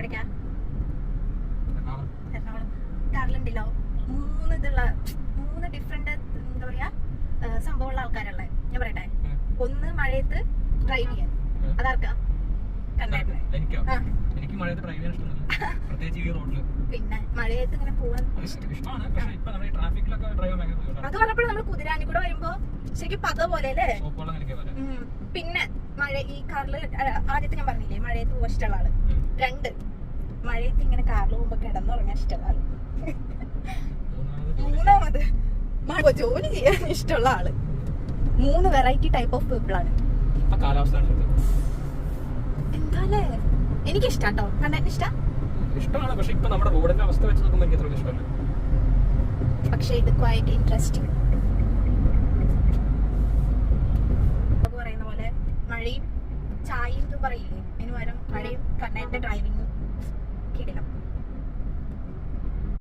എവിടേക്കാ? എറണാകുളം. കാറിലുണ്ടല്ലോ 3 ഡിഫറെന്റ് എന്താ പറയാ സംഭവമുള്ള ആൾക്കാരുള്ളത്. ഞാൻ പറയട്ടെ, ഒന്ന് മഴയത്ത് ഡ്രൈവ് ചെയ്യാൻ, അതാർക്കാ? കണ്ടേട്ടനെ. എനിക്ക് മഴയത്ത് ഡ്രൈവ് ചെയ്യാൻ ഇഷ്ടമല്ല, പ്രത്യേകിച്ച് ഈ റോഡില്. പിന്നെ മഴയത്ത് ഇങ്ങനെ പോവാൻ ഇഷ്ടമാണ്, പക്ഷേ ഇപ്പൊ നമ്മുടെ ട്രാഫിക്കിലൊക്കെ ഡ്രൈവ് ഭയങ്കര ബുദ്ധിമുട്ടാണ്. അത് പറഞ്ഞപ്പോൾ നമ്മൾ കുതിരാനി കൂടെ വരുമ്പോ ശരിക്കും പത പോലെ അല്ലേ? പിന്നെ മഴ ഈ കാറില് ആദ്യത്തെ ഞാൻ പറഞ്ഞില്ലേ മഴയത്ത് പോകാൻ ഇഷ്ടമുള്ള ആള്. 2 മഴയത്ത് ഇങ്ങനെ കാറിൽ പോകുമ്പോ കിടന്നുറങ്ങാൻ ഇഷ്ടമുള്ള ആള്. 3ാമത് ജോലി ചെയ്യാൻ ഇഷ്ടമുള്ള ആള്. 3 വെറൈറ്റി ടൈപ്പ് ഓഫ് പീപ്പിൾ ആണ്. എന്താല്ലേ എനിക്ക് ഇഷ്ടാട്ടോ, കണ്ടന്റ് ഇഷ്ടമാണ്, പക്ഷെ ഇപ്പൊ നമ്മുടെ റോഡിന്റെ അവസ്ഥ വെച്ച് നോക്കുമ്പോൾ എനിക്ക് അത്ര ഇഷ്ടമല്ല. പക്ഷെ ഇത് ക്വൈറ്റ് ഇൻട്രസ്റ്റിംഗ്. പറയുന്ന പോലെ മഴയും ചായയും പറയില്ലേ, അതിന് പകരം മഴയും കണ്ണന്റെ ഡ്രൈവിങ്ങും കിടണം.